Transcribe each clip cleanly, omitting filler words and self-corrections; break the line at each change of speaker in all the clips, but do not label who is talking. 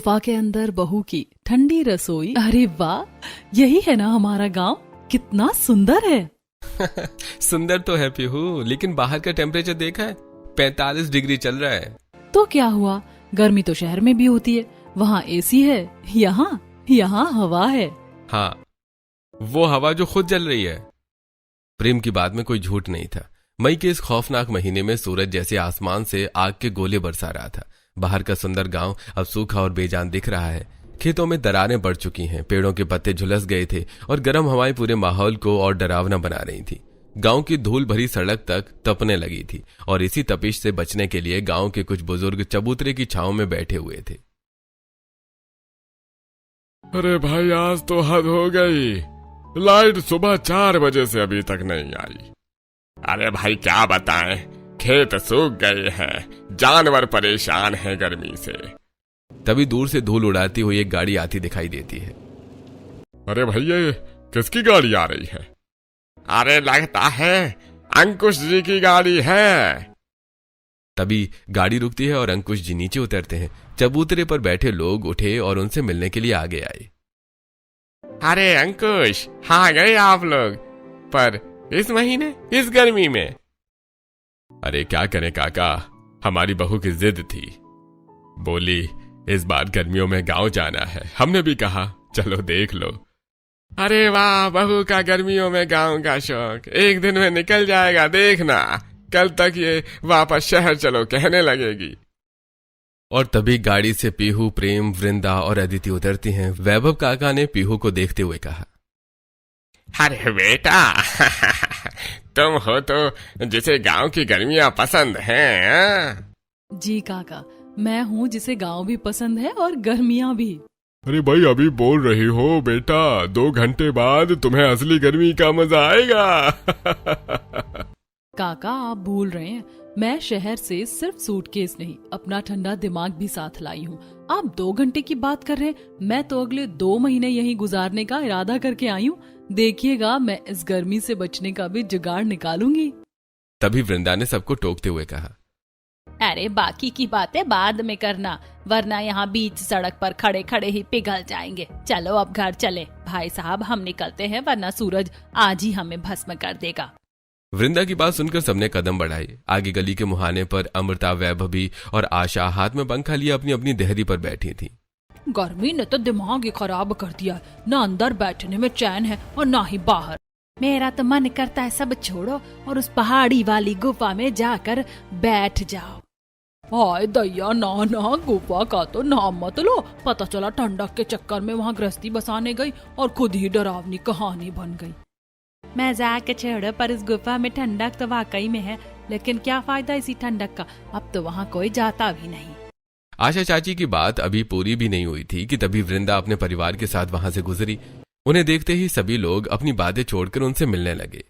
गुफा के अंदर बहू की ठंडी रसोई। अरे वाह, यही है ना हमारा गांव, कितना सुंदर है।
सुंदर तो है पीहू, लेकिन बाहर का टेम्परेचर देखा है? 45 डिग्री चल रहा है।
तो क्या हुआ, गर्मी तो शहर में भी होती है, वहाँ एसी है, यहाँ हवा है।
हाँ, वो हवा जो खुद जल रही है। प्रेम की बात में कोई झूठ नहीं था। मई के इस खौफनाक महीने में सूरज जैसे आसमान से आग के गोले बरसा रहा था। बाहर का सुंदर गांव अब सूखा और बेजान दिख रहा है। खेतों में दरारें पड़ चुकी हैं, पेड़ों के पत्ते झुलस गए थे और गर्म हवाएं पूरे माहौल को और डरावना बना रही थी। गांव की धूल भरी सड़क तक तपने लगी थी और इसी तपिश से बचने के लिए गांव के कुछ बुजुर्ग चबूतरे की छांव में बैठे हुए थे।
अरे भाई, आज तो हद हो गई। लाइट सुबह 4 बजे से अभी तक नहीं आई। अरे भाई क्या बताएं, खेत सूख गए हैं, जानवर परेशान हैं गर्मी से।
तभी दूर से धूल उड़ाती हुई एक गाड़ी आती दिखाई देती है।
अरे भाई, ये किसकी गाड़ी आ रही है? अरे लगता है अंकुश जी की गाड़ी है।
तभी गाड़ी रुकती है और अंकुश जी नीचे उतरते हैं। चबूतरे पर बैठे लोग उठे और उनसे मिलने के लिए आगे आए।
अरे अंकुश, हाँ गए आप लोग, पर इस महीने, इस गर्मी में?
अरे क्या करें काका, हमारी बहू की जिद थी। बोली इस बार गर्मियों में गांव जाना है। हमने भी कहा चलो देख लो।
अरे वाह, बहू का गर्मियों में गांव का शौक एक दिन में निकल जाएगा, देखना। कल तक ये वापस शहर चलो कहने लगेगी।
और तभी गाड़ी से पीहू, प्रेम, वृंदा और अदिति उतरती हैं। वैभव काका ने पीहू को देखते हुए कहा,
अरे बेटा, तुम हो तो जिसे गांव की गर्मियां पसंद हैं।
जी काका, मैं हूँ जिसे गांव भी पसंद है और गर्मियाँ भी।
अरे भाई, अभी बोल रही हो बेटा, 2 घंटे बाद तुम्हें असली गर्मी का मजा आएगा।
काका आप भूल रहे हैं, मैं शहर से सिर्फ सूटकेस नहीं, अपना ठंडा दिमाग भी साथ लाई हूँ। आप 2 घंटे की बात कर रहे हैं, मैं तो अगले 2 महीने यहीं गुजारने का इरादा करके आई हूँ। देखिएगा, मैं इस गर्मी से बचने का भी जुगाड़ निकालूंगी।
तभी वृंदा ने सबको टोकते हुए कहा,
अरे बाकी की बातें बाद में करना, वरना यहाँ बीच सड़क पर खड़े खड़े ही पिघल जाएंगे। चलो अब घर चले भाई साहब, हम निकलते हैं, वरना सूरज आज ही हमें भस्म कर देगा।
वृंदा की बात सुनकर सबने कदम बढ़ाए। आगे गली के मुहाने पर अमृता, वैभवी और आशा हाथ में पंखा लिए अपनी अपनी देहरी पर बैठी थी।
गर्मी ने तो दिमाग ही खराब कर दिया, न अंदर बैठने में चैन है और न ही बाहर। मेरा तो मन करता है सब छोड़ो और उस पहाड़ी वाली गुफा में जाकर बैठ जाओ।
हाय दैया, ना गुफा का तो नाम मत लो। पता चला ठंडक के चक्कर में वहाँ गृहस्थी बसाने गई और खुद ही डरावनी कहानी बन गई।
मजाक छोड़ो, पर इस गुफा में ठंडक तो वाकई में है, लेकिन क्या फायदा इसी ठंडक का, अब तो वहाँ कोई जाता भी नहीं।
आशा चाची की बात अभी पूरी भी नहीं हुई थी कि तभी वृंदा अपने परिवार के साथ वहां से गुजरी। उन्हें देखते ही सभी लोग अपनी बातें छोड़कर उनसे मिलने लगे।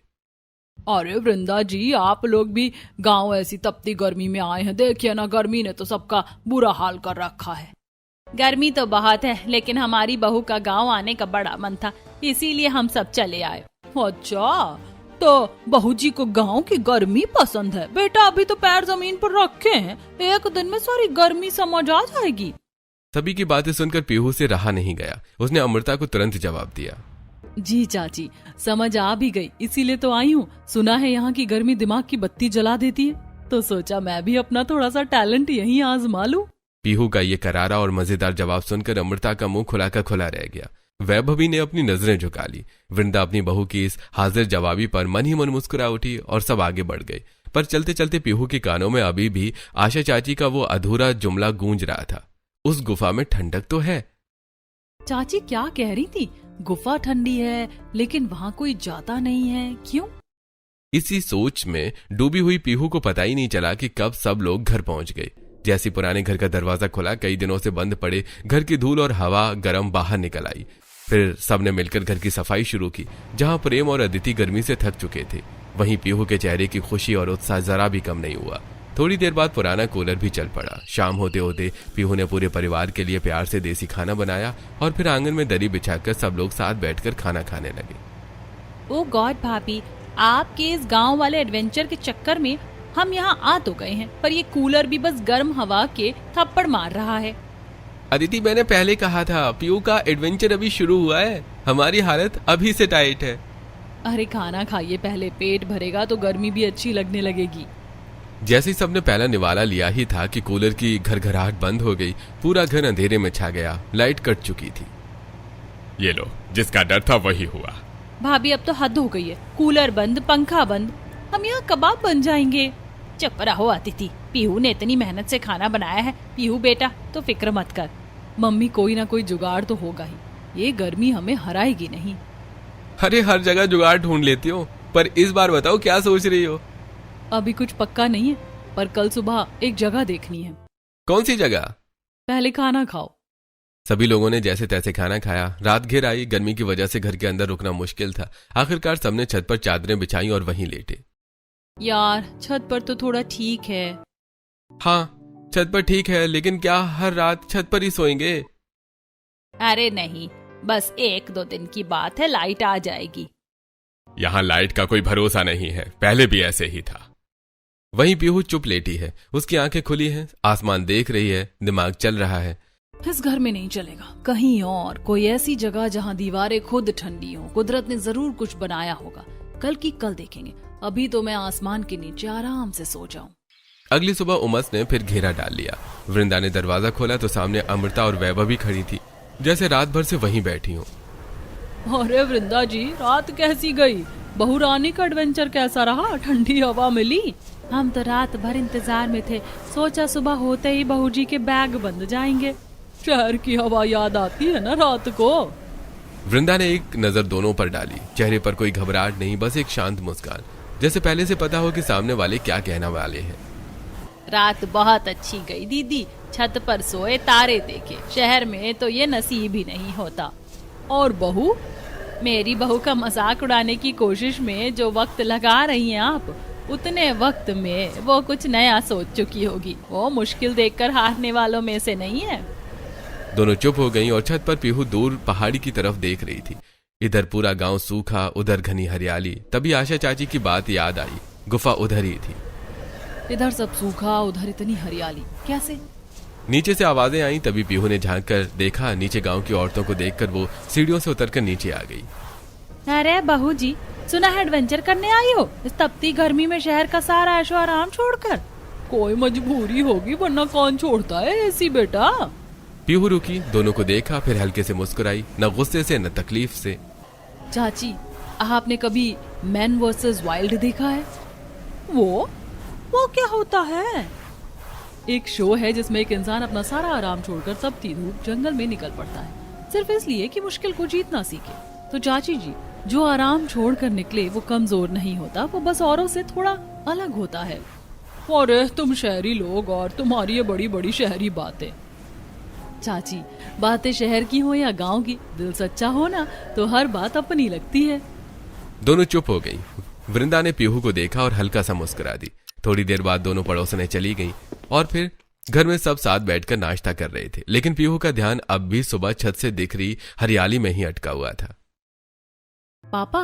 अरे वृंदा जी, आप लोग भी गांव ऐसी तपती गर्मी में आए हैं, देखिए ना, गर्मी ने तो सबका बुरा हाल कर रखा है।
गर्मी तो बहुत है, लेकिन हमारी बहू का गांव आने का बड़ा मन था, इसीलिए हम सब चले आए।
अच्छा, तो बहू जी को गांव की गर्मी पसंद है। बेटा अभी तो पैर जमीन पर रखे हैं, एक दिन में सारी गर्मी समझ आ जाएगी।
सभी की बातें सुनकर पीहू से रहा नहीं गया। उसने अमृता को तुरंत जवाब दिया,
जी चाची, समझ आ भी गई, इसीलिए तो आई हूँ। सुना है यहाँ की गर्मी दिमाग की बत्ती जला देती है, तो सोचा मैं भी अपना थोड़ा सा टैलेंट यहीं आजमा लूं।
पीहू का ये करारा और मजेदार जवाब सुनकर अमृता का मुंह खुला का खुला रह गया। वैभवी ने अपनी नजरें झुका ली। वृंदा अपनी बहू की इस हाजिर जवाबी पर मन ही मन मुस्कुरा उठी और सब आगे बढ़ गए। पर चलते चलते पीहू के कानों में अभी भी आशा चाची का वो अधूरा जुमला गूंज रहा था, उस गुफा में ठंडक तो है।
चाची क्या कह रही थी? गुफा ठंडी है, लेकिन वहाँ कोई जाता नहीं है, क्यों?
इसी सोच में डूबी हुई पीहू को पता ही नहीं चला कि कब सब लोग घर पहुंच गए। जैसे पुराने घर का दरवाजा खुला, कई दिनों से बंद पड़े घर की धूल और हवा गर्म बाहर निकल आई। फिर सबने मिलकर घर की सफाई शुरू की। जहां प्रेम और अदिति गर्मी से थक चुके थे, वहीं पीहू के चेहरे की खुशी और उत्साह जरा भी कम नहीं हुआ। थोड़ी देर बाद पुराना कूलर भी चल पड़ा। शाम होते होते पीहू ने पूरे परिवार के लिए प्यार से देसी खाना बनाया और फिर आंगन में दरी बिछाकर सब लोग साथ बैठकर खाना खाने लगे।
ओ गॉड भाभी, आपके इस गांव वाले एडवेंचर के चक्कर में हम यहाँ आ तो गए हैं, पर ये कूलर भी बस गर्म हवा के थप्पड़ मार रहा है।
अदिति, मैंने पहले कहा था पीयू का एडवेंचर अभी शुरू हुआ है, हमारी हालत अभी से टाइट है।
अरे खाना खाइए पहले, पेट भरेगा तो गर्मी भी अच्छी लगने लगेगी।
जैसे ही सबने पहला निवाला लिया ही था कि कूलर की घरघराहट बंद हो गई। पूरा घर अंधेरे में छा गया, लाइट कट चुकी थी।
ये लो, जिसका डर था वही हुआ।
भाभी अब तो हद हो गई है, कूलर बंद, पंखा बंद, हम यहाँ कबाब बन जाएंगे। चुप रहो अदिति, पीहू ने इतनी मेहनत से खाना बनाया है। पीहू बेटा तो फिक्र मत कर।
मम्मी कोई ना कोई जुगाड़ तो होगा ही, ये गर्मी हमें हराएगी नहीं।
अरे हर जगह जुगाड़ ढूंढ लेती हो, पर इस बार बताओ क्या सोच रही हो?
अभी कुछ पक्का नहीं है, पर कल सुबह एक जगह देखनी है।
कौन सी जगह?
पहले खाना खाओ।
सभी लोगों ने जैसे तैसे खाना खाया। रात घिर आई, गर्मी की वजह से घर के अंदर रुकना मुश्किल था। आखिरकार सबने छत पर चादरें बिछाई और वहीं लेटे।
यार छत पर तो थोड़ा ठीक है।
हाँ, छत पर ठीक है, लेकिन क्या हर रात छत पर ही सोएंगे?
अरे नहीं, बस 1-2 दिन की बात है, लाइट आ जाएगी।
यहाँ लाइट का कोई भरोसा नहीं है, पहले भी ऐसे ही था।
वहीं पीहू चुप लेटी है, उसकी आंखें खुली हैं, आसमान देख रही है, दिमाग चल रहा है।
इस घर में नहीं चलेगा, कहीं और कोई ऐसी जगह जहाँ दीवारें खुद ठंडी हो। कुदरत ने जरूर कुछ बनाया होगा, कल की कल देखेंगे। अभी तो मैं आसमान के नीचे आराम से सो जाऊं।
अगली सुबह उमस ने फिर घेरा डाल लिया। वृंदा ने दरवाजा खोला तो सामने अमृता और वैभव भी खड़ी थी, जैसे रात भर से वहीं बैठी हो।
अरे वृंदा जी, रात कैसी गई? बहू रानी का एडवेंचर कैसा रहा? ठंडी हवा मिली?
हम तो रात भर इंतजार में थे, सोचा सुबह होते ही बहू जी के बैग बंद जाएंगे।
शहर की हवा याद आती है ना रात को।
वृंदा ने एक नजर दोनों पर डाली। चेहरे पर कोई घबराहट नहीं, बस एक शांत मुस्कान, जैसे पहले से पता हो कि सामने वाले क्या कहने वाले हैं।
रात बहुत अच्छी गई दीदी, छत पर सोए, तारे देखे। शहर में तो ये नसीब ही नहीं होता।
और बहू?
मेरी बहू का मजाक उड़ाने की कोशिश में जो वक्त लगा रही हैं आप, उतने वक्त में वो कुछ नया सोच चुकी होगी। वो मुश्किल देखकर हारने वालों में से नहीं है।
दोनों चुप हो गईं और छत पर पीहू दूर पहाड़ी की तरफ देख रही थी। इधर पूरा गांव सूखा, उधर घनी हरियाली। तभी आशा चाची की बात याद आई, गुफा उधर ही थी।
इधर सब सूखा, उधर इतनी हरियाली, कैसे?
नीचे से आवाजें आई, तभी पीहू ने झांक कर देखा। नीचे गांव की औरतों को देखकर वो सीढ़ियों से उतरकर नीचे आ गई।
अरे बहू जी, सुना है एडवेंचर करने आई हो इस तपती गर्मी में, शहर का सारा ऐशो आराम छोड़कर?
कोई मजबूरी होगी, वरना कौन छोड़ता है एसी बेटा।
पीहू रुकी, दोनों को देखा, फिर हल्के से मुस्कुराई, न गुस्से से न तकलीफ से।
चाची, आपने कभी मैन वर्सेस वाइल्ड देखा है? वो क्या होता है? एक शो है जिसमें एक इंसान अपना सारा आराम छोड़कर तपती धूप जंगल में निकल पड़ता है, सिर्फ इसलिए कि मुश्किल को जीतना सीखे। तो चाची जी, जो आराम छोड़कर निकले वो कमजोर नहीं होता, वो बस औरों से थोड़ा अलग होता है। अरे तुम शहरी लोग और तुम्हारी ये बड़ी बड़ी शहरी बातें। चाची, बातें शहर की हो या गांव की, दिल सच्चा हो ना तो हर बात अपनी लगती है।
दोनों चुप हो गई। वृंदा ने पीहू को देखा और हल्का सा मुस्कुरा दी। थोड़ी देर बाद दोनों पड़ोसनें चली गईं और फिर घर में सब साथ बैठकर नाश्ता कर रहे थे। लेकिन पीहू का ध्यान अब भी सुबह छत से दिख रही हरियाली में ही अटका हुआ था।
पापा,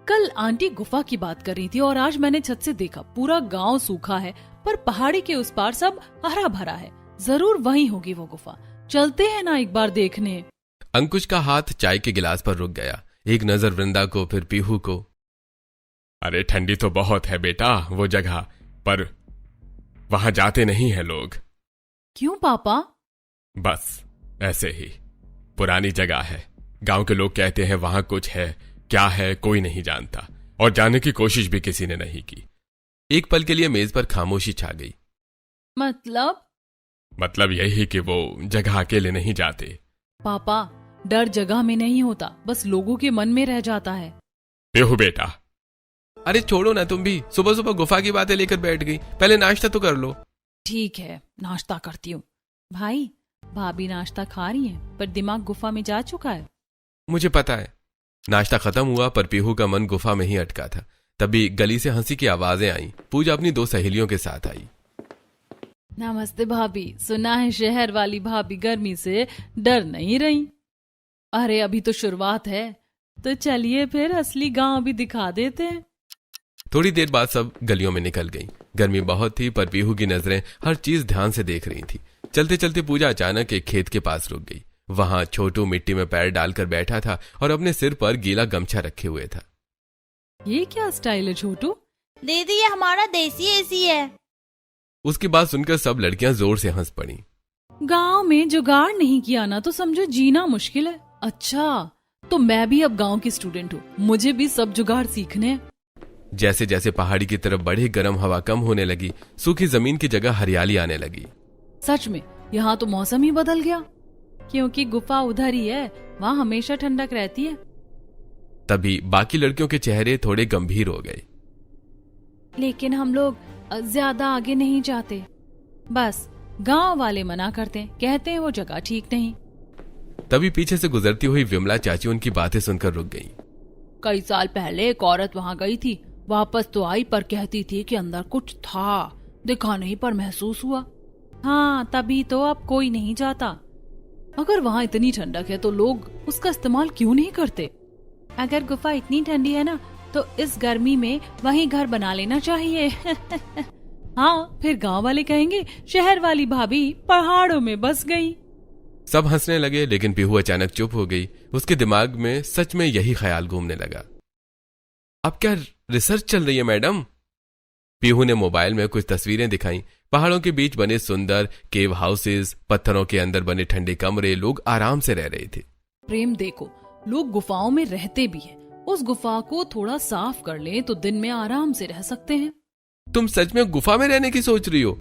कल आंटी गुफा की बात कर रही थी और आज मैंने छत से देखा, पूरा गांव सूखा है पर पहाड़ी के उस पार सब हरा भरा है। जरूर वहीं होगी वो गुफा, चलते हैं ना एक बार देखने।
अंकुश का हाथ चाय के गिलास पर रुक गया। एक नजर वृंदा को, फिर पीहू को।
अरे ठंडी तो बहुत है बेटा वो जगह, पर वहां जाते नहीं है लोग।
क्यों पापा?
बस ऐसे ही, पुरानी जगह है। गांव के लोग कहते हैं वहां कुछ है, क्या है कोई नहीं जानता, और जानने की कोशिश भी किसी ने नहीं की।
एक पल के लिए मेज पर खामोशी छा गई।
मतलब यही कि वो जगह अकेले नहीं जाते।
पापा, डर जगह में नहीं होता, बस लोगों के मन में रह जाता है।
पीहू बेटा।
अरे छोड़ो ना, तुम भी सुबह सुबह गुफा की बातें लेकर बैठ गई। पहले नाश्ता तो कर लो।
ठीक है, नाश्ता करती हूँ।
भाई, भाभी नाश्ता खा रही हैं, पर दिमाग गुफा में जा चुका है।
मुझे पता है। नाश्ता खत्म हुआ पर पीहू का मन गुफा में ही अटका था। तभी गली से हंसी की आवाजें आई। पूजा अपनी 2 सहेलियों के साथ आई।
नमस्ते भाभी, सुना है शहर वाली भाभी गर्मी से डर नहीं रही। अरे अभी तो शुरुआत है, तो चलिए फिर असली गांव भी दिखा देते हैं।
थोड़ी देर बाद सब गलियों में निकल गईं। गर्मी बहुत थी पर पीहू की नजरें हर चीज ध्यान से देख रही थी। चलते चलते पूजा अचानक एक खेत के पास रुक गई। वहां छोटू मिट्टी में पैर डालकर बैठा था और अपने सिर पर गीला गमछा रखे हुए था।
ये क्या स्टाइल है छोटू?
दीदी ये हमारा देसी एसी है।
उसकी बात सुनकर सब लड़कियां जोर से हंस पड़ी।
गांव में जुगाड़ नहीं किया ना तो समझो जीना मुश्किल है। अच्छा, तो मैं भी अब गांव की स्टूडेंट हूँ, मुझे भी सब जुगाड़ सीखने हैं।
जैसे जैसे पहाड़ी की तरफ बढ़े गर्म हवा कम होने लगी, सूखी जमीन की जगह हरियाली आने लगी।
सच में यहाँ तो मौसम ही बदल गया, क्योंकि गुफा उधर ही है, वहाँ हमेशा ठंडक रहती है।
तभी बाकी लड़कियों के चेहरे थोड़े गंभीर हो गए।
लेकिन हम लोग ज्यादा आगे नहीं जाते, बस गांव वाले मना करते हैं, कहते हैं वो जगह ठीक नहीं।
तभी पीछे से गुजरती हुई विमला चाची उनकी बातें सुनकर रुक गई।
कई साल पहले एक औरत वहाँ गई थी, वापस तो आई पर कहती थी कि अंदर कुछ था, दिखा नहीं पर महसूस हुआ। हाँ, तभी तो अब कोई नहीं जाता। अगर वहाँ इतनी ठंडक है तो लोग उसका इस्तेमाल क्यों नहीं करते? अगर गुफा इतनी ठंडी है ना तो इस गर्मी में वहीं घर बना लेना चाहिए। हाँ, फिर गांव वाले कहेंगे शहर वाली भाभी पहाड़ों में बस गई।
सब हंसने लगे, लेकिन पीहू अचानक चुप हो गई। उसके दिमाग में सच में यही ख्याल घूमने लगा। अब क्या रिसर्च चल रही है मैडम? पीहू ने मोबाइल में कुछ तस्वीरें दिखाई। पहाड़ों के बीच बने सुंदर केव हाउसेस, पत्थरों के अंदर बने ठंडे कमरे, लोग आराम से रह रहे थे।
प्रेम देखो, लोग गुफाओं में रहते भी हैं। उस गुफा को थोड़ा साफ कर लें तो दिन में आराम से रह सकते हैं।
तुम सच में गुफा में रहने की सोच रही हो?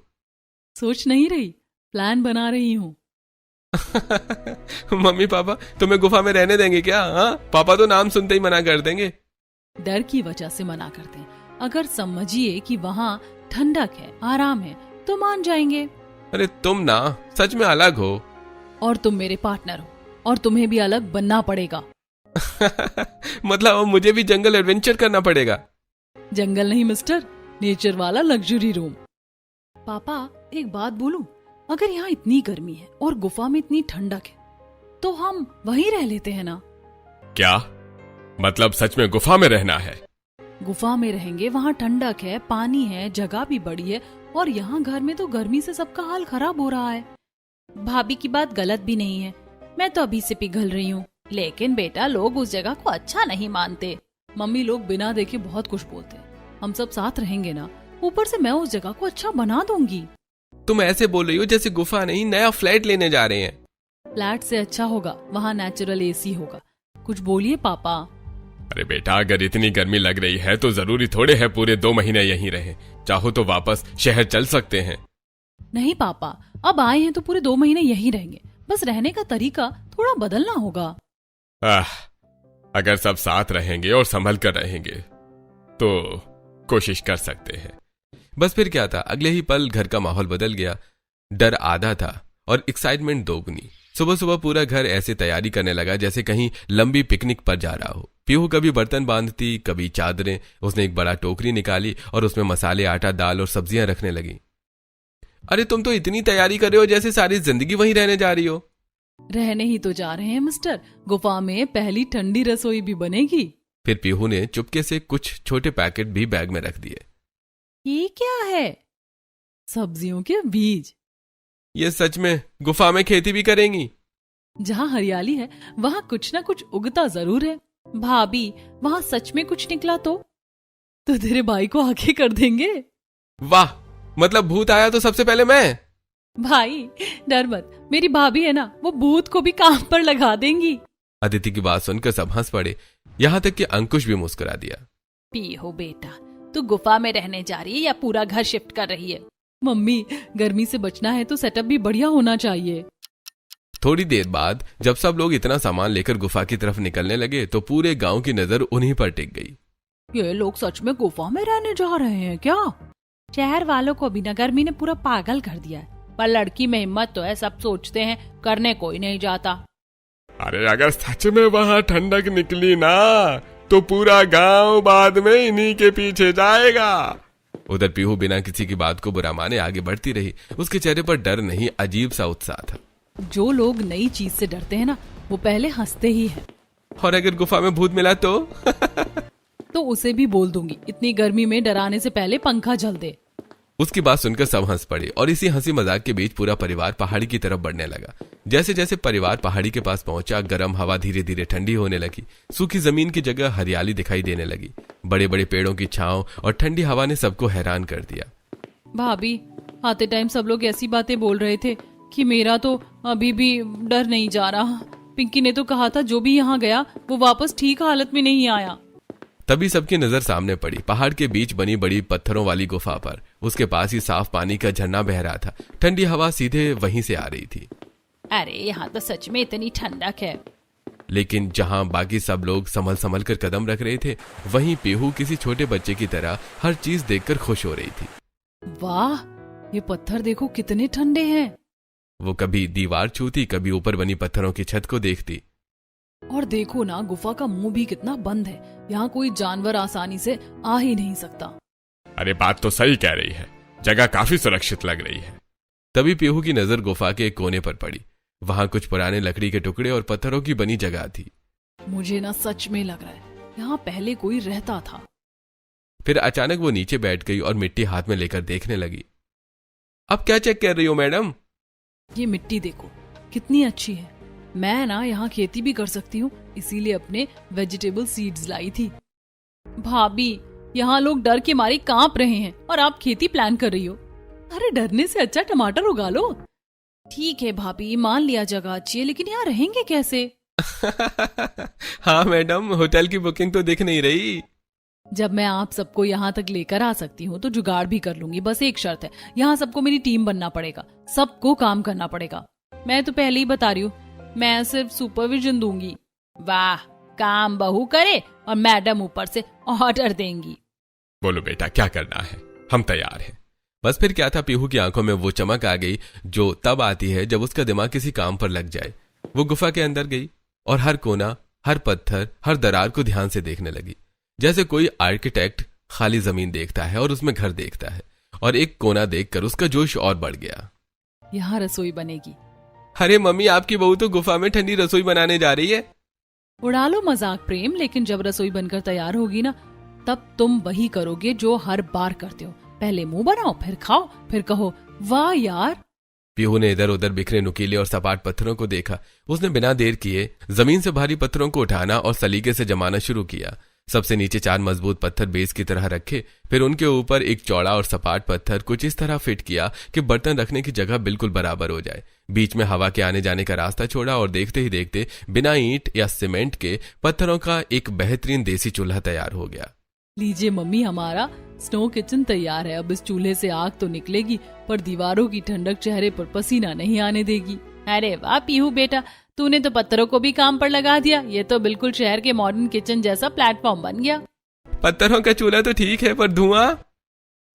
सोच नहीं रही, प्लान बना रही हूँ।
मम्मी पापा तुम्हें गुफा में रहने देंगे क्या? हाँ, पापा तो नाम सुनते ही मना कर देंगे।
डर की वजह से मना करते हैं। अगर समझिए कि वहाँ ठंडक है, आराम है, तो मान जाएंगे।
अरे तुम ना सच में अलग हो।
और तुम मेरे पार्टनर हो, और तुम्हें भी अलग बनना पड़ेगा।
मतलब अब मुझे भी जंगल एडवेंचर करना पड़ेगा?
जंगल नहीं मिस्टर, नेचर वाला लग्जरी रूम। पापा एक बात बोलूं, अगर यहाँ इतनी गर्मी है और गुफा में इतनी ठंडक है तो हम वहीं रह लेते हैं ना?
क्या मतलब सच में गुफा में रहना है?
गुफा में रहेंगे, वहाँ ठंडक है, पानी है, जगह भी बड़ी है, और यहाँ घर में तो गर्मी से सबका हाल खराब हो रहा है। भाभी की बात गलत भी नहीं है, मैं तो अभी से पिघल रही हूँ।
लेकिन बेटा लोग उस जगह को अच्छा नहीं मानते।
मम्मी, लोग बिना देखे बहुत कुछ बोलते हैं। हम सब साथ रहेंगे ना, ऊपर से मैं उस जगह को अच्छा बना दूंगी।
तुम ऐसे बोल रही हो जैसे गुफा नहीं नया फ्लैट लेने जा रहे हैं।
फ्लैट से अच्छा होगा, वहाँ नेचुरल एसी होगा। कुछ बोलिए पापा।
अरे बेटा, अगर इतनी गर्मी लग रही है तो जरूरी थोड़े है पूरे 2 महीने यहीं रहे। चाहो तो वापस शहर चल सकते हैं।
नहीं पापा, अब आए हैं तो पूरे 2 महीने यहीं रहेंगे, बस रहने का तरीका थोड़ा बदलना होगा।
अगर सब साथ रहेंगे और संभल कर रहेंगे तो कोशिश कर सकते हैं।
बस फिर क्या था, अगले ही पल घर का माहौल बदल गया। डर आधा था और एक्साइटमेंट दोगुनी। सुबह सुबह पूरा घर ऐसे तैयारी करने लगा जैसे कहीं लंबी पिकनिक पर जा रहा हो। पीहू कभी बर्तन बांधती, कभी चादरें। उसने एक बड़ा टोकरी निकाली और उसमें मसाले, आटा, दाल और सब्जियां रखने लगी। अरे तुम तो इतनी तैयारी कर रहे हो जैसे सारी जिंदगी वहीं रहने जा रही हो।
रहने ही तो जा रहे हैं मिस्टर, गुफा में पहली ठंडी रसोई भी बनेगी।
फिर पीहू ने चुपके से कुछ छोटे पैकेट भी बैग में रख दिए।
ये क्या है? सब्जियों के बीज।
ये सच में गुफा में खेती भी करेंगी?
जहाँ हरियाली है वहाँ कुछ ना कुछ उगता जरूर है। भाभी, वहाँ सच में कुछ निकला तो तेरे भाई को आगे कर देंगे।
वाह, मतलब भूत आया तो सबसे पहले मैं?
भाई डर मत, मेरी भाभी है ना, वो भूत को भी काम पर लगा देंगी।
अदिति की बात सुनकर सब हंस पड़े, यहाँ तक कि अंकुश भी मुस्कुरा दिया।
पीहू बेटा, तू गुफा में रहने जा रही है या पूरा घर शिफ्ट कर रही है?
मम्मी, गर्मी से बचना है तो सेटअप भी बढ़िया होना चाहिए।
थोड़ी देर बाद जब सब लोग इतना सामान लेकर गुफा की तरफ निकलने लगे तो पूरे गांव की नजर उन्हीं पर टिक गई।
ये लोग सच में गुफा में रहने जा रहे हैं क्या?
शहर वालों को भी ना गर्मी ने पूरा पागल कर दिया है, पर लड़की में हिम्मत तो है, सब सोचते हैं, करने कोई नहीं जाता।
अरे अगर सच में वहाँ ठंडक निकली ना तो पूरा गांव बाद में इन्हीं के पीछे जाएगा।
उधर पीहू बिना किसी की बात को बुरा माने आगे बढ़ती रही। उसके चेहरे पर डर नहीं, अजीब सा उत्साह था।
जो लोग नई चीज से डरते हैं ना, वो पहले हंसते ही हैं।
और अगर गुफा में भूत मिला तो
तो उसे भी बोल दूंगी, इतनी गर्मी में डराने से पहले पंखा जल दे।
उसकी बात सुनकर सब हंस पड़े और इसी हंसी मजाक के बीच पूरा परिवार पहाड़ी की तरफ बढ़ने लगा। जैसे जैसे परिवार पहाड़ी के पास पहुंचा, गर्म हवा धीरे धीरे ठंडी होने लगी। सूखी जमीन की जगह हरियाली दिखाई देने लगी। बड़े बड़े पेड़ों की छांव और ठंडी हवा ने सबको हैरान कर दिया।
भाभी, आते टाइम सब लोग ऐसी बातें बोल रहे थे कि मेरा तो अभी भी डर नहीं जा रहा। पिंकी ने तो कहा था जो भी यहाँ गया वो वापस ठीक हालत में नहीं आया।
तभी सबकी नजर सामने पड़ी, पहाड़ के बीच बनी बड़ी पत्थरों वाली गुफा पर। उसके पास ही साफ पानी का झरना बह रहा था। ठंडी हवा सीधे वहीं से आ रही थी।
अरे यहाँ तो सच में इतनी ठंडक है।
लेकिन जहां बाकी सब लोग संभल संभल कर कदम रख रहे थे, वहीं पीहू किसी छोटे बच्चे की तरह हर चीज देखकर खुश हो रही थी।
वाह, ये पत्थर देखो कितने ठंडे हैं।
वो कभी दीवार छूती, कभी ऊपर बनी पत्थरों की छत को देखती।
और देखो ना, गुफा का मुंह भी कितना बंद है। यहाँ कोई जानवर आसानी से आ ही नहीं सकता।
अरे बात तो सही कह रही है, जगह काफी सुरक्षित लग रही है।
तभी पीहू की नजर गुफा के एक कोने पर पड़ी। वहां कुछ पुराने लकड़ी के टुकड़े और पत्थरों की बनी जगह थी।
मुझे ना सच में लग रहा है यहाँ पहले कोई रहता था।
फिर अचानक वो नीचे बैठ गई और मिट्टी हाथ में लेकर देखने लगी। अब क्या चेक कर रही हो मैडम?
ये मिट्टी देखो कितनी अच्छी है। मैं ना यहाँ खेती भी कर सकती हूँ, इसीलिए अपने वेजिटेबल सीड्स लाई थी। भाभी, यहाँ लोग डर के मारे कांप रहे हैं और आप खेती प्लान कर रही हो। अरे डरने से अच्छा टमाटर उगा लो। ठीक है भाभी, मान लिया जगह अच्छी है, लेकिन यहाँ रहेंगे कैसे?
हाँ मैडम, होटल की बुकिंग तो दिख नहीं रही।
जब मैं आप सबको यहाँ तक लेकर आ सकती हूँ तो जुगाड़ भी कर लूंगी। बस एक शर्त है, यहाँ सबको मेरी टीम बनना पड़ेगा, सबको काम करना पड़ेगा। मैं तो पहले ही बता रही हूँ, मैं सिर्फ सुपरविजन दूंगी।
वाह, काम बहू करे और मैडम ऊपर से ऑर्डर देंगी।
बोलो बेटा, क्या करना है, हम तैयार हैं।
बस फिर क्या था, पीहू की आंखों में वो चमक आ गई जो तब आती है जब उसका दिमाग किसी काम पर लग जाए। वो गुफा के अंदर गई और हर कोना, हर पत्थर, हर दरार को ध्यान से देखने लगी, जैसे कोई आर्किटेक्ट खाली जमीन देखता है और उसमें घर देखता है। और एक कोना देखकर उसका जोश और बढ़ गया।
यहाँ रसोई बनेगी।
अरे मम्मी, आपकी बहू तो गुफा में ठंडी रसोई बनाने जा रही है।
उड़ा लो मजाक प्रेम, लेकिन जब रसोई बनकर तैयार होगी ना, तब तुम वही करोगे जो हर बार करते हो। पहले मुंह बनाओ, फिर खाओ, फिर कहो वाह यार।
पीहू ने इधर उधर बिखरे नुकीले और सपाट पत्थरों को देखा। उसने बिना देर किए जमीन से भारी पत्थरों को उठाना और सलीके से जमाना शुरू किया। सबसे नीचे 4 मजबूत पत्थर बेस की तरह रखे, फिर उनके ऊपर एक चौड़ा और सपाट पत्थर कुछ इस तरह फिट किया कि बर्तन रखने की जगह बिल्कुल बराबर हो जाए। बीच में हवा के आने जाने का रास्ता छोड़ा और देखते ही देखते बिना ईंट या सीमेंट के पत्थरों का एक बेहतरीन देसी चूल्हा तैयार हो गया।
लीजिए मम्मी, हमारा स्नो किचन तैयार है। अब इस चूल्हे से आग तो निकलेगी, पर दीवारों की ठंडक चेहरे पर पसीना नहीं आने देगी।
अरे वाह पीहू बेटा, तूने तो पत्थरों को भी काम पर लगा दिया। ये तो बिल्कुल शहर के मॉडर्न किचन जैसा प्लेटफॉर्म बन गया।
पत्थरों का चूल्हा तो ठीक है, पर धुआं?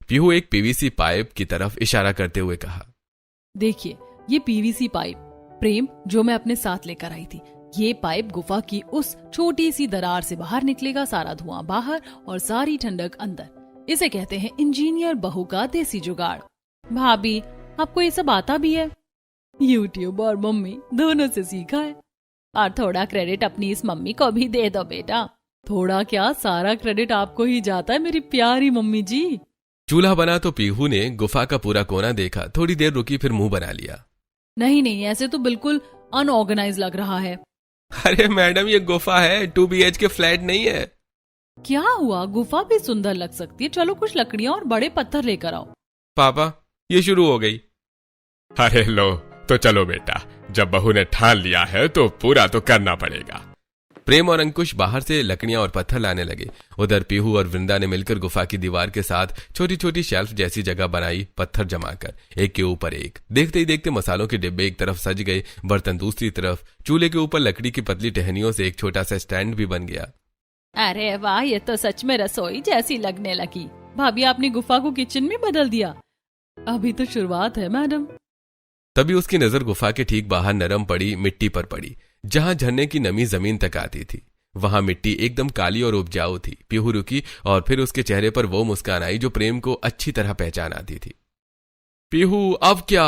पीहू एक पीवीसी पाइप की तरफ इशारा करते हुए कहा।
देखिए, ये पीवीसी पाइप प्रेम जो मैं अपने साथ लेकर आई थी। ये पाइप गुफा की उस छोटी सी दरार से बाहर निकलेगा, सारा धुआं बाहर और सारी ठंडक अंदर। इसे कहते हैं इंजीनियर बहू का देसी जुगाड़।
भाभी, आपको ये सब आता भी है?
यूट्यूब और मम्मी दोनों से सीखा है।
और थोड़ा क्रेडिट अपनी इस मम्मी को भी दे दो बेटा।
थोड़ा क्या, सारा क्रेडिट आपको ही जाता है मेरी प्यारी मम्मी जी।
चूल्हा बना तो पीहू ने गुफा का पूरा कोना देखा, थोड़ी देर रुकी, फिर मुंह बना लिया।
नहीं नहीं, ऐसे तो बिल्कुल अनऑर्गेनाइज लग रहा है।
अरे मैडम, ये गुफा है, 2 BHK फ्लैट नहीं है।
क्या हुआ, गुफा भी सुंदर लग सकती है। चलो कुछ लकड़ियां और बड़े पत्थर लेकर आओ।
पापा, ये शुरू हो गई।
अरे लो, तो चलो बेटा, जब बहू ने ठान लिया है तो पूरा तो करना पड़ेगा।
प्रेम और अंकुश बाहर से लकड़ियां और पत्थर लाने लगे। उधर पीहू और वृंदा ने मिलकर गुफा की दीवार के साथ छोटी छोटी शेल्फ जैसी जगह बनाई, पत्थर जमाकर एक के ऊपर एक। देखते ही देखते मसालों के डिब्बे एक तरफ सज गए, बर्तन दूसरी तरफ। चूल्हे के ऊपर लकड़ी की पतली टहनियों से एक छोटा सा स्टैंड भी बन गया।
अरे वाह, ये तो सच में रसोई जैसी लगने लगी।
भाभी, आपने गुफा को किचन में बदल दिया। अभी तो शुरुआत है मैडम।
तभी उसकी नजर गुफा के ठीक बाहर नरम पड़ी मिट्टी पर पड़ी, जहां झरने की नमी जमीन तक आती थी। वहां मिट्टी एकदम काली और उपजाऊ थी। पीहू रुकी और फिर उसके चेहरे पर वो मुस्कान आई जो प्रेम को अच्छी तरह पहचान आती थी। पीहू, अब क्या?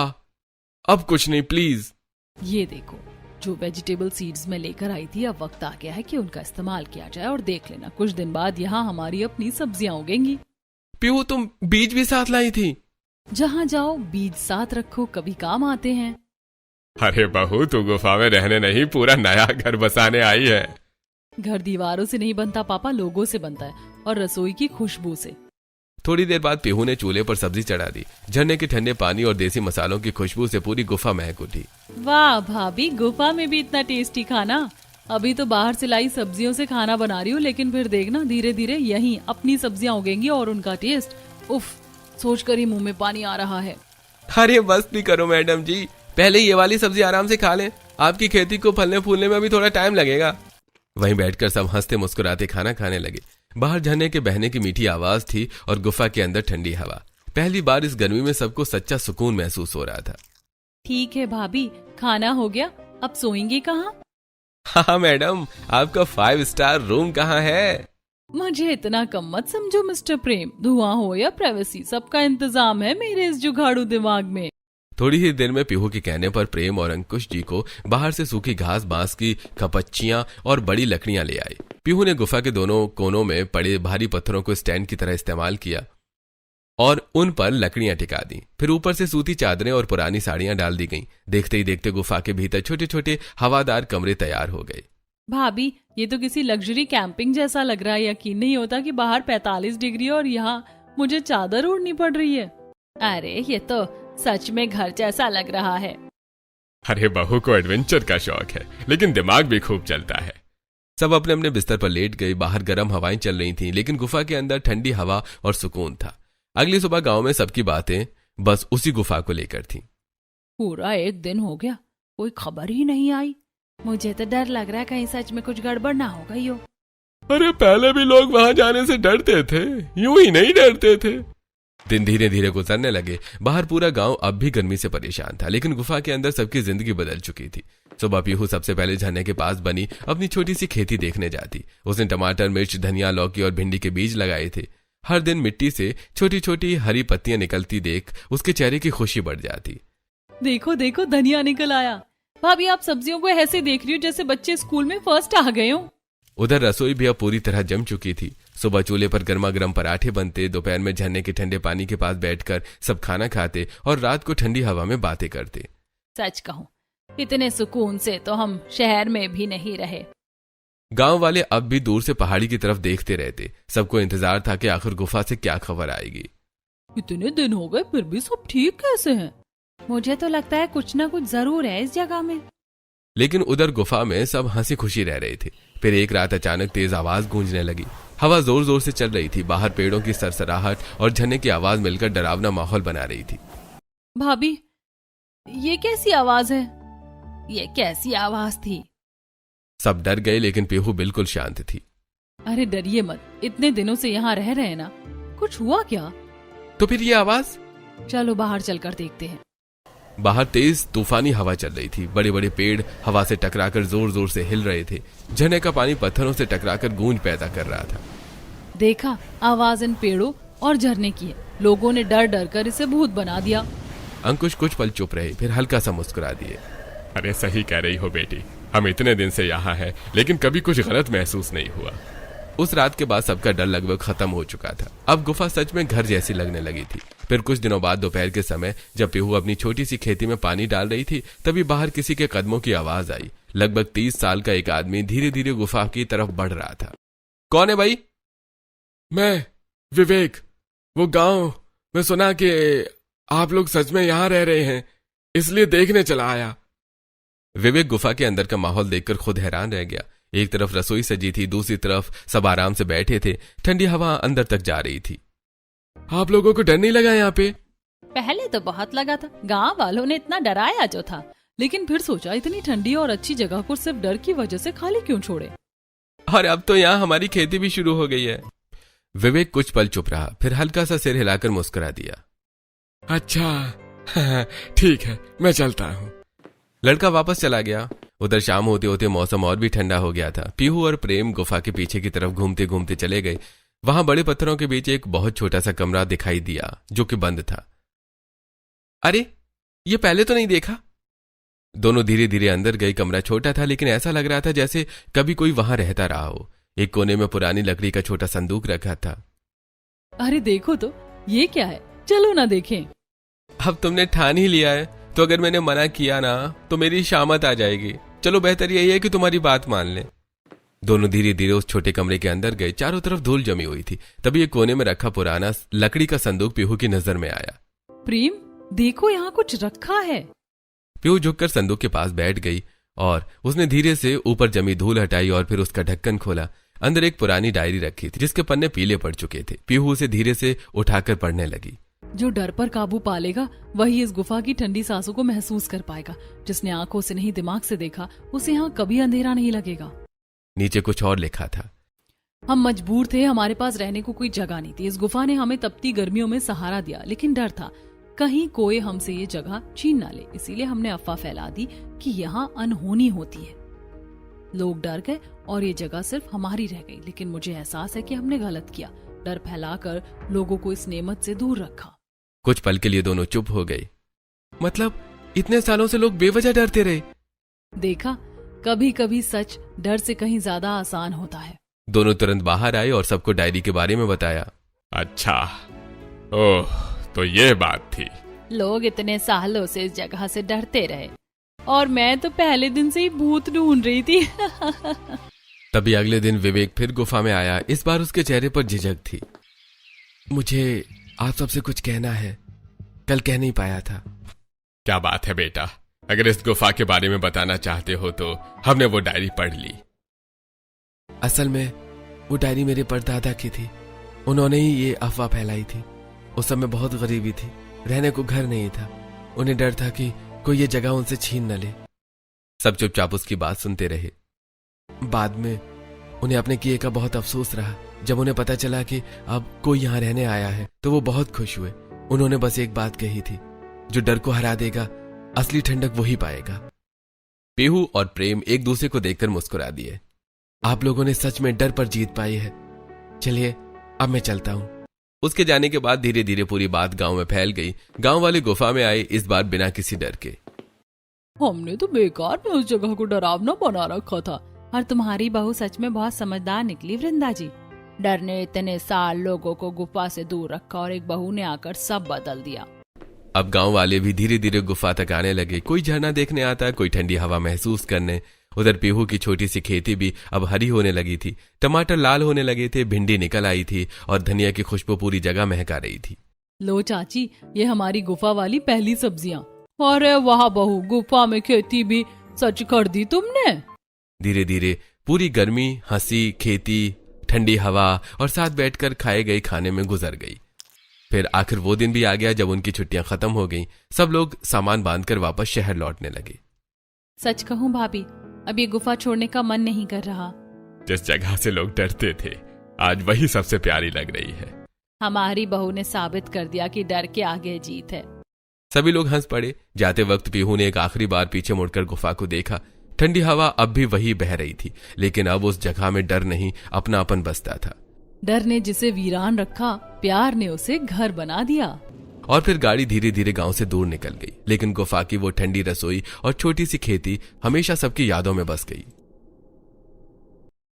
अब कुछ नहीं, प्लीज।
ये देखो, जो वेजिटेबल सीड्स में लेकर आई थी, अब वक्त आ गया है कि उनका इस्तेमाल किया जाए। और देख लेना, कुछ दिन बाद यहाँ हमारी अपनी सब्जियां उगेंगी।
पीहू, तुम बीज भी साथ लाई थी?
जहाँ जाओ बीज साथ रखो, कभी काम आते हैं।
अरे बहू, तू गुफा में रहने नहीं, पूरा नया घर बसाने आई है।
घर दीवारों से नहीं बनता पापा, लोगों से बनता है, और रसोई की खुशबू से।
थोड़ी देर बाद पीहू ने चूल्हे पर सब्जी चढ़ा दी। झरने के ठंडे पानी और देसी मसालों की खुशबू से पूरी गुफा महक उठी।
वाह भाभी, गुफा में भी इतना टेस्टी खाना। अभी तो बाहर से लाई सब्जियों से खाना बना रही हूँ, लेकिन फिर देखना धीरे धीरे यहीं अपनी सब्जियां उगेंगी और उनका टेस्ट, उफ, सोचकर ही मुंह में पानी आ रहा है।
अरे बस नहीं करो मैडम जी, पहले ये वाली सब्जी आराम से खा लें। आपकी खेती को फलने फूलने में अभी थोड़ा टाइम लगेगा। वहीं बैठकर सब हंसते मुस्कुराते खाना खाने लगे। बाहर झरने के बहने की मीठी आवाज थी और गुफा के अंदर ठंडी हवा। पहली बार इस गर्मी में सबको सच्चा सुकून महसूस हो रहा था।
ठीक है भाभी, खाना हो गया, अब सोएंगे कहाँ?
हाँ मैडम, आपका 5 स्टार रूम कहाँ है?
मुझे इतना कम मत समझो मिस्टर प्रेम। धुआं हो या प्राइवेसी, सबका इंतजाम है मेरे इस जुगाड़ू दिमाग में।
थोड़ी ही देर में पीहू के कहने पर प्रेम और अंकुश जी को बाहर से सूखी घास, बांस की खपच्चियां और बड़ी लकड़ियां ले आए। पीहू ने गुफा के दोनों कोनों में पड़े भारी पत्थरों को स्टैंड की तरह इस्तेमाल किया और उन पर लकड़ियां टिका दी। फिर ऊपर से सूती चादरें और पुरानी साड़ियां डाल दी गईं। देखते ही देखते गुफा के भीतर छोटे छोटे हवादार कमरे तैयार हो गए।
भाभी, ये तो किसी लग्जरी कैंपिंग जैसा लग रहा है। यकीन नहीं होता कि बाहर 45 डिग्री और यहाँ मुझे चादर ओढ़नी पड़ रही है।
अरे ये तो सच में घर जैसा लग रहा है।
अरे बहू को एडवेंचर का शौक है, लेकिन दिमाग भी खूब चलता है।
सब अपने अपने बिस्तर पर लेट गए। बाहर गर्म हवाएं चल रही थीं, लेकिन गुफा के अंदर ठंडी हवा और सुकून था। अगली सुबह गांव में सबकी बातें बस उसी गुफा को लेकर थीं।
पूरा एक दिन हो गया, कोई खबर ही नहीं आई।
मुझे तो डर लग रहा है कहीं सच में कुछ गड़बड़ ना हो गई हो।
अरे पहले भी लोग वहां जाने से डरते थे, यूं ही नहीं डरते थे।
दिन धीरे धीरे गुजरने लगे। बाहर पूरा गांव अब भी गर्मी से परेशान था, लेकिन गुफा के अंदर सबकी जिंदगी बदल चुकी थी। सुबह पीहू सबसे पहले झरने के पास बनी अपनी छोटी सी खेती देखने जाती। उसने टमाटर, मिर्च, धनिया, लौकी और भिंडी के बीज लगाए थे। हर दिन मिट्टी से छोटी छोटी हरी पत्तियां निकलती देख उसके चेहरे की खुशी बढ़ जाती।
देखो देखो, धनिया निकल आया। भाभी, आप सब्जियों को ऐसे देख रही हो जैसे बच्चे स्कूल में फर्स्ट आ गए हो।
उधर रसोई भी अब पूरी तरह जम चुकी थी। सुबह चूल्हे पर गर्मा गर्म पराठे बनते, दोपहर में झरने के ठंडे पानी के पास बैठकर सब खाना खाते और रात को ठंडी हवा में बातें करते।
सच कहूं, इतने सुकून से तो हम शहर में भी नहीं रहे।
गांव वाले अब भी दूर से पहाड़ी की तरफ देखते रहते। सबको इंतजार था कि आखिर गुफा से क्या खबर आएगी।
इतने दिन हो गए फिर भी सब ठीक कैसे हैं?
मुझे तो लगता है कुछ ना कुछ जरूर है इस जगह में।
लेकिन उधर गुफा में सब हंसी खुशी रह रहे थे। फिर एक रात अचानक तेज आवाज गूंजने लगी। हवा जोर जोर से चल रही थी। बाहर पेड़ों की सरसराहट और झरने की आवाज मिलकर डरावना माहौल बना रही थी।
भाभी, ये कैसी आवाज है?
ये कैसी आवाज थी?
सब डर गए, लेकिन पीहू बिल्कुल शांत थी।
अरे डरिए मत, इतने दिनों से यहाँ रह रहे हैं ना, कुछ हुआ क्या?
तो फिर ये आवाज?
चलो बाहर चलकर देखते हैं।
बाहर तेज तूफानी हवा चल रही थी। बड़े बड़े पेड़ हवा से टकराकर जोर जोर से हिल रहे थे। झरने का पानी पत्थरों से टकराकर गूंज पैदा कर रहा था।
देखा, आवाज इन पेड़ों और झरने की है। लोगों ने डर डर कर इसे भूत बना दिया।
अंकुश कुछ पल चुप रहे, फिर हल्का सा मुस्कुरा दिए।
अरे सही कह रही हो बेटी, हम इतने दिन से यहाँ हैं, लेकिन कभी कुछ गलत महसूस नहीं हुआ।
उस रात के बाद सबका डर लगभग खत्म हो चुका था। अब गुफा सच में घर जैसी लगने लगी थी। फिर कुछ दिनों बाद दोपहर के समय जब पीहू अपनी छोटी सी खेती में पानी डाल रही थी, तभी बाहर किसी के कदमों की आवाज आई। लगभग 30 साल का एक आदमी धीरे धीरे गुफा की तरफ बढ़ रहा था। कौन है भाई?
मैं विवेक। वो गांव में सुना कि आप लोग सच में यहाँ रह रहे हैं, इसलिए देखने चला आया।
विवेक गुफा के अंदर का माहौल देखकर खुद हैरान रह गया। एक तरफ रसोई सजी थी, दूसरी तरफ सब आराम से बैठे थे। ठंडी हवा अंदर तक जा रही थी।
आप लोगों को डर नहीं लगा यहाँ पे?
पहले तो बहुत लगा था, गांव वालों ने इतना डराया जो था।
लेकिन फिर सोचा इतनी ठंडी और अच्छी जगह को सिर्फ डर की वजह से खाली क्यों छोड़े।
और अब तो यहाँ हमारी खेती भी शुरू हो गई है। विवेक कुछ पल चुप रहा, फिर हल्का सा सिर हिलाकर मुस्कुरा दिया।
अच्छा ठीक है, मैं चलता हूँ।
लड़का वापस चला गया। उधर शाम होते होते मौसम और भी ठंडा हो गया था। पीहू और प्रेम गुफा के पीछे की तरफ घूमते घूमते चले गए। वहां बड़े पत्थरों के बीच एक बहुत छोटा सा कमरा दिखाई दिया जो कि बंद था। अरे, ये पहले तो नहीं देखा। दोनों धीरे धीरे अंदर गए। कमरा छोटा था, लेकिन ऐसा लग रहा था जैसे कभी कोई वहां रहता रहा हो। एक कोने में पुरानी लकड़ी का छोटा संदूक रखा था।
अरे देखो तो, ये क्या है? चलो ना देखें।
अब तुमने ठान ही लिया है तो अगर मैंने मना किया ना तो मेरी शामत आ जाएगी। चलो बेहतर यही है कि तुम्हारी बात मान लें। दोनों धीरे धीरे उस छोटे कमरे के अंदर गए। चारों तरफ धूल जमी हुई थी। तभी एक कोने में रखा पुराना लकड़ी का संदूक पीहू की नजर में आया।
प्रेम, देखो यहाँ कुछ रखा है।
पीहू झुककर संदूक के पास बैठ गई और उसने धीरे से ऊपर जमी धूल हटाई और फिर उसका ढक्कन खोला। अंदर एक पुरानी डायरी रखी थी जिसके पन्ने पीले पड़ चुके थे। पीहू उसे धीरे से उठाकर पढ़ने लगी।
जो डर पर काबू पा लेगा वही इस गुफा की ठंडी सांसों को महसूस कर पाएगा। जिसने आंखों से नहीं दिमाग से देखा उसे यहाँ कभी अंधेरा नहीं लगेगा।
नीचे कुछ और लिखा था।
हम मजबूर थे, हमारे पास रहने को कोई जगह नहीं थी। इस गुफा ने हमें तपती गर्मियों में सहारा दिया, लेकिन डर था कहीं कोई हमसे ये जगह छीन ना ले। इसीलिए हमने अफवाह फैला दी कि यहाँ अनहोनी होती है। लोग डर गए और ये जगह सिर्फ हमारी रह गई। लेकिन मुझे एहसास है कि हमने गलत किया। डर फैलाकर लोगों को इस नेमत से दूर रखा।
कुछ पल के लिए दोनों चुप हो गए। मतलब इतने सालों से लोग बेवजह डरते रहे।
देखा, कभी कभी सच डर से कहीं ज्यादा आसान होता है।
दोनों तुरंत बाहर आए और सबको डायरी के बारे में बताया।
अच्छा, ओह, तो ये बात थी।
लोग इतने सालों से इस जगह से डरते रहे और मैं तो पहले दिन से ही भूत ढूंढ रही थी।
तभी अगले दिन विवेक फिर गुफा में आया। इस बार उसके चेहरे पर झिझक थी। मुझे आप सबसे कुछ कहना है, कल कह नहीं पाया था।
क्या बात है बेटा, अगर इस गुफा के बारे में बताना चाहते हो तो हमने वो डायरी पढ़ ली।
असल में वो डायरी मेरे परदादा की थी। उन्होंने ही ये अफवाह फैलाई थी। उस समय बहुत गरीबी थी, रहने को घर नहीं था। उन्हें डर था कि कोई ये जगह उनसे छीन न ले। सब चुपचाप उसकी बात सुनते रहे। बाद में उन्हें अपने किए का बहुत अफसोस रहा। जब उन्हें पता चला कि अब कोई यहाँ रहने आया है तो वो बहुत खुश हुए। उन्होंने बस एक बात कही थी, जो डर को हरा देगा असली ठंडक वही पाएगा। पीहू और प्रेम एक दूसरे को देखकर मुस्कुरा दिए। आप लोगों ने सच में डर पर जीत पाई है। चलिए अब मैं चलता हूँ। उसके जाने के बाद धीरे धीरे पूरी बात गांव में फैल गई। गांव वाले गुफा में आए, इस बार बिना किसी डर के।
हमने तो बेकार में उस जगह को डरावना बना रखा था।
और तुम्हारी बहू सच में बहुत समझदार निकली वृंदा जी। डर ने इतने साल लोगों को गुफा से दूर रखा और एक बहू ने आकर सब बदल दिया।
अब गांव वाले भी धीरे धीरे गुफा तक आने लगे। कोई झरना देखने आता, कोई ठंडी हवा महसूस करने। उधर पीहू की छोटी सी खेती भी अब हरी होने लगी थी। टमाटर लाल होने लगे थे, भिंडी निकल आई थी और धनिया की खुशबू पूरी जगह महका रही थी।
लो चाची, ये हमारी गुफा वाली पहली सब्जियां। अरे वाह बहू, गुफा में खेती भी सच कर दी तुमने।
धीरे धीरे पूरी गर्मी, हंसी, खेती, ठंडी हवा और साथ बैठकर खाए गए खाने में गुजर गई। फिर आखिर वो दिन भी आ गया जब उनकी छुट्टियां खत्म हो गईं। सब लोग सामान बांधकर वापस शहर लौटने लगे।
सच कहूँ भाभी, अब ये गुफा छोड़ने का मन नहीं कर रहा।
जिस जगह से लोग डरते थे आज वही सबसे प्यारी लग रही है।
हमारी बहू ने साबित कर दिया कि डर के आगे जीत है।
सभी लोग हंस पड़े। जाते वक्त पीहू ने एक आखिरी बार पीछे मुड़कर गुफा को देखा। ठंडी हवा अब भी वही बह रही थी, लेकिन अब उस जगह में डर नहीं, अपनापन बसता था।
डर ने जिसे वीरान रखा, प्यार ने उसे घर बना दिया।
और फिर गाड़ी धीरे धीरे गांव से दूर निकल गई, लेकिन गुफा की वो ठंडी रसोई और छोटी सी खेती हमेशा सबकी यादों में बस गई।